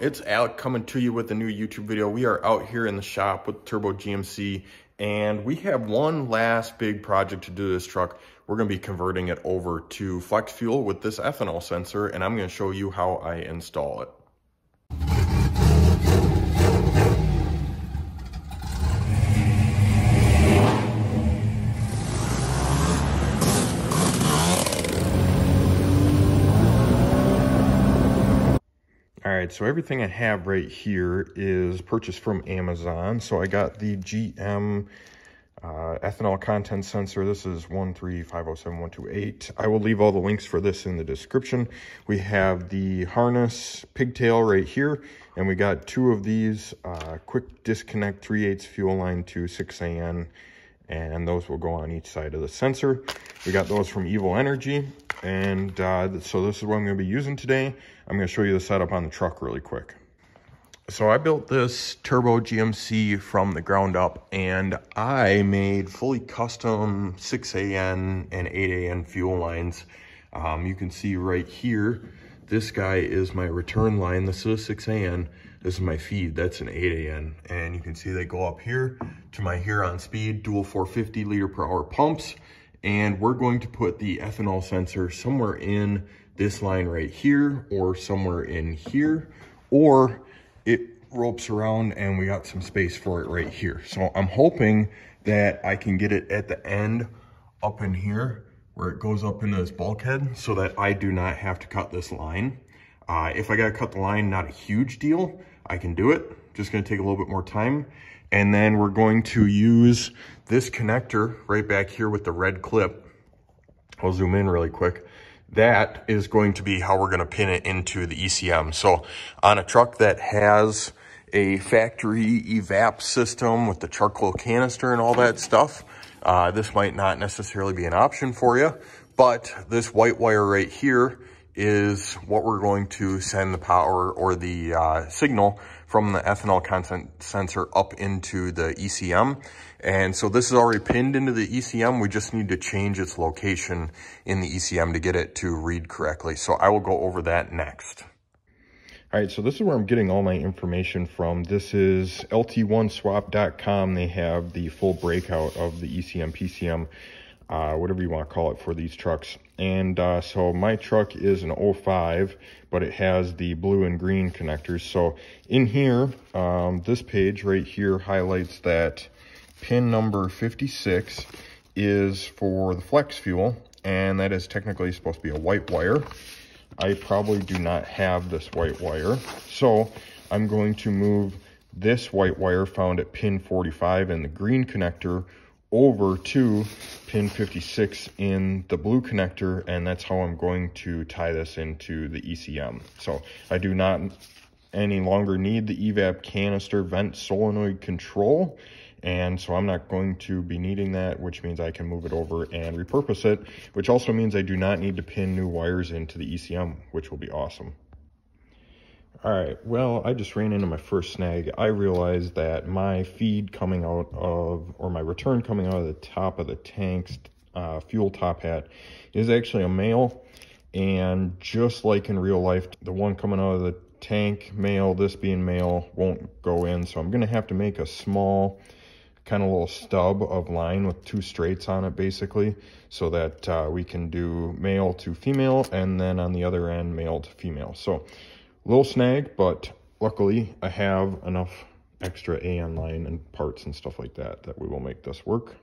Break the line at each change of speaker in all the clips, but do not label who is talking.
it's Alec coming to you with a new YouTube video. We are out here in the shop with Turbo GMC, and we have one last big project to do to this truck. We're going to be converting it over to flex fuel with this ethanol sensor, and I'm going to show you how I install it. All right, so everything I have right here is purchased from Amazon. So I got the GM ethanol content sensor. This is 13507-128. I will leave all the links for this in the description. We have the harness pigtail right here, and we got two of these quick disconnect 3/8 fuel line to 6AN, and those will go on each side of the sensor. We got those from Evil Energy, and so this is what I'm going to be using today. I'm going to show you the setup on the truck really quick. So I built this Turbo GMC from the ground up, and I made fully custom 6AN and 8AN fuel lines. You can see right here, this guy is my return line. This is 6AN. This is my feed. That's an 8AN. And you can see they go up here to my Huron Speed dual 450 liter per hour pumps. And we're going to put the ethanol sensor somewhere in this line right here, or somewhere in here, or it ropes around and we got some space for it right here. So I'm hoping that I can get it at the end up in here where it goes up into this bulkhead so that I do not have to cut this line. If I gotta cut the line, not a huge deal. I can do it. Just gonna take a little bit more time. And then we're going to use this connector right back here with the red clip. I'll zoom in really quick. That is going to be how we're going to pin it into the ECM. So on a truck that has a factory evap system with the charcoal canister and all that stuff, this might not necessarily be an option for you, but this white wire right here is what we're going to send the power or the signal from the ethanol content sensor up into the ECM. And so this is already pinned into the ECM. We just need to change its location in the ECM to get it to read correctly. So I will go over that next. All right, so this is where I'm getting all my information from. This is lt1swap.com. They have the full breakout of the ECM, PCM, whatever you want to call it for these trucks. And so my truck is an 05, but it has the blue and green connectors. So in here, this page right here highlights that pin number 56 is for the flex fuel, and that is technically supposed to be a white wire. I probably do not have this white wire, so I'm going to move this white wire found at pin 45 in the green connector over to pin 56 in the blue connector, and that's how I'm going to tie this into the ECM. So I do not any longer need the evap canister vent solenoid control, and so I'm not going to be needing that, which means I can move it over and repurpose it, which also means I do not need to pin new wires into the ECM, which will be awesome. All right, well, I just ran into my first snag. I realized that my feed coming out of, or my return coming out of the top of the tank's fuel top hat is actually a male. And just like in real life, the one coming out of the tank, male, this being male, won't go in. So I'm gonna have to make a small kind of little stub of line with two straights on it basically, so that we can do male to female, and then on the other end, male to female. So little snag, but luckily I have enough extra AN line and parts and stuff like that that we will make this work.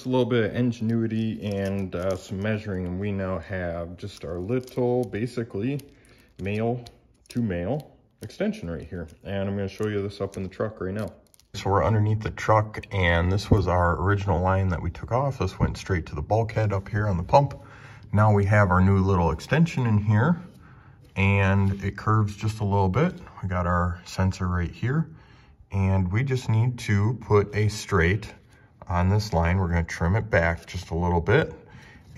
a little bit of ingenuity and some measuring, and we now have just our little, basically, male to male extension right here. And I'm going to show you this up in the truck right now. So we're underneath the truck, and this was our original line that we took off. This went straight to the bulkhead up here on the pump. Now we have our new little extension in here, and it curves just a little bit. We got our sensor right here, and we just need to put a straight on this line. We're going to trim it back just a little bit,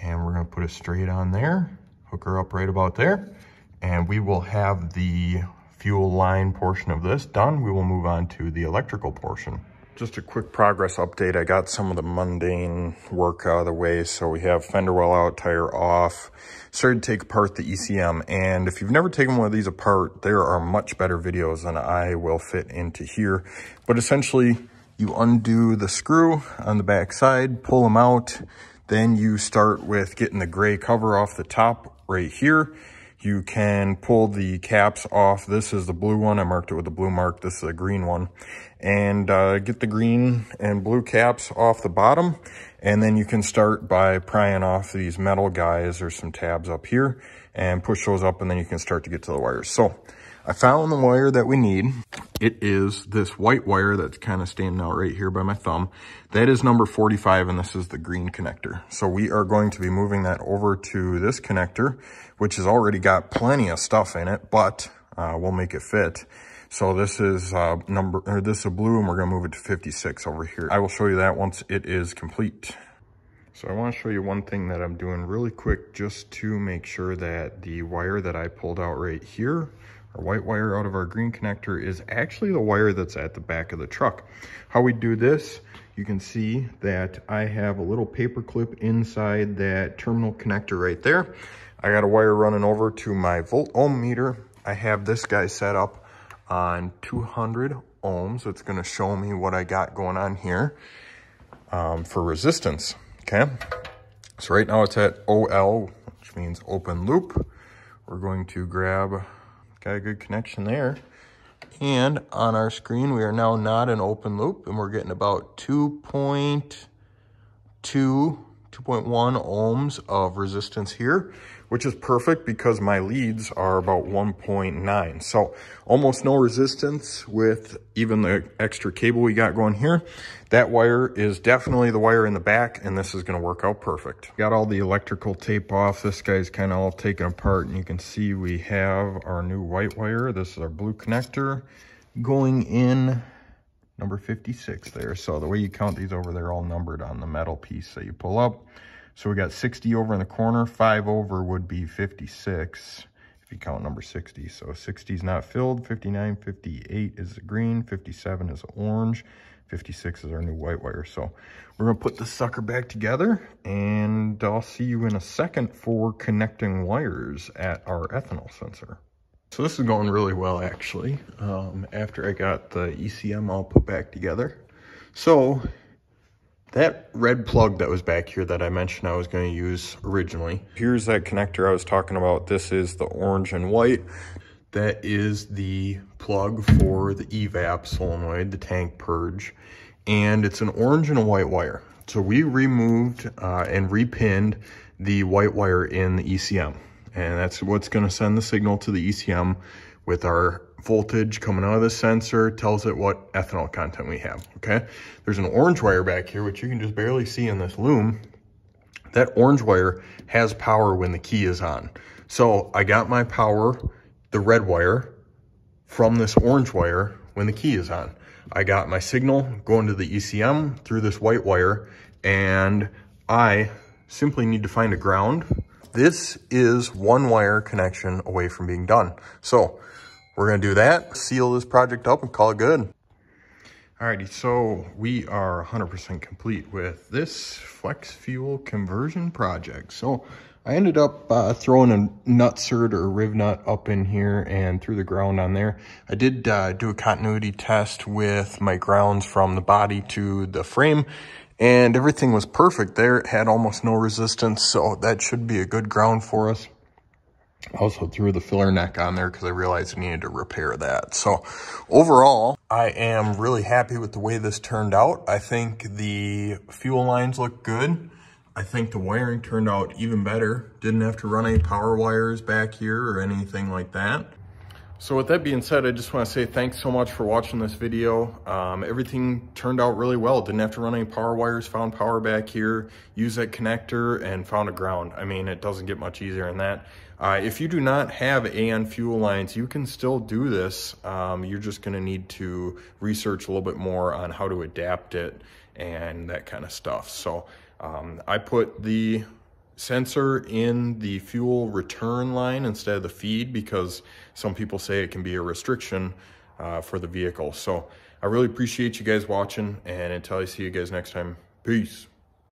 and we're going to put a straight on there, hook her up right about there, and we will have the fuel line portion of this done. We will move on to the electrical portion. Just a quick progress update. I got some of the mundane work out of the way. So we have fender well out, tire off, started to take apart the ECM. And if you've never taken one of these apart, there are much better videos than I will fit into here. But essentially, you undo the screw on the back side, pull them out. Then you start with getting the gray cover off the top right here. You can pull the caps off. This is the blue one. I marked it with the blue mark. This is a green one. And get the green and blue caps off the bottom. And then you can start by prying off these metal guys. There's some tabs up here. And push those up, and then you can start to get to the wires. So I found the wire that we need. It is this white wire that's kind of standing out right here by my thumb. That is number 45, and this is the green connector. So we are going to be moving that over to this connector, which has already got plenty of stuff in it, but we'll make it fit. So this is this is a blue, and we're gonna move it to 56 over here. I will show you that once it is complete. So I want to show you one thing that I'm doing really quick, just to make sure that the wire that I pulled out right here, our white wire out of our green connector, is actually the wire that's at the back of the truck. How we do this, you can see that I have a little paper clip inside that terminal connector right there. I got a wire running over to my volt ohm meter. I have this guy set up on 200 ohms. It's going to show me what I got going on here for resistance. Okay, so right now it's at OL, which means open loop. We're going to grab, got a good connection there. And on our screen, we are now not in open loop, and we're getting about 2.1 ohms of resistance here, which is perfect because my leads are about 1.9. So almost no resistance with even the extra cable we got going here. That wire is definitely the wire in the back, and this is gonna work out perfect. Got all the electrical tape off. This guy's kind of all taken apart, and you can see we have our new white wire. This is our blue connector going in number 56 there. So the way you count these over, they're all numbered on the metal piece that you pull up. So we got 60 over in the corner, 5 over would be 56 if you count number 60. So 60 is not filled, 59, 58 is the green, 57 is the orange, 56 is our new white wire. So we're gonna put this sucker back together, and I'll see you in a second for connecting wires at our ethanol sensor. So this is going really well, actually, after I got the ECM all put back together. So that red plug that was back here that I mentioned I was going to use originally, here's that connector I was talking about. This is the orange and white. That is the plug for the evap solenoid, the tank purge, and it's an orange and a white wire. So we removed and repinned the white wire in the ECM, and that's what's going to send the signal to the ECM with our voltage coming out of the sensor, tells it what ethanol content we have, okay? There's an orange wire back here, which you can just barely see in this loom. That orange wire has power when the key is on. So I got my power, the red wire, from this orange wire when the key is on. I got my signal going to the ECM through this white wire, and I simply need to find a ground. This is one wire connection away from being done. So we're gonna do that, seal this project up, and call it good. Alrighty, so we are 100% complete with this flex fuel conversion project. So I ended up throwing a nutsert or riv nut up in here and through the ground on there. I did do a continuity test with my grounds from the body to the frame, and everything was perfect there. It had almost no resistance, so that should be a good ground for us. I also threw the filler neck on there because I realized I needed to repair that. So overall, I am really happy with the way this turned out. I think the fuel lines look good. I think the wiring turned out even better. Didn't have to run any power wires back here or anything like that. So with that being said, I just want to say thanks so much for watching this video. Everything turned out really well. Didn't have to run any power wires, found power back here, used that connector, and found a ground. I mean, it doesn't get much easier than that. If you do not have AN fuel lines, you can still do this. You're just going to need to research a little bit more on how to adapt it and that kind of stuff. So I put the sensor in the fuel return line instead of the feed because some people say it can be a restriction for the vehicle. So I really appreciate you guys watching, and until I see you guys next time, peace.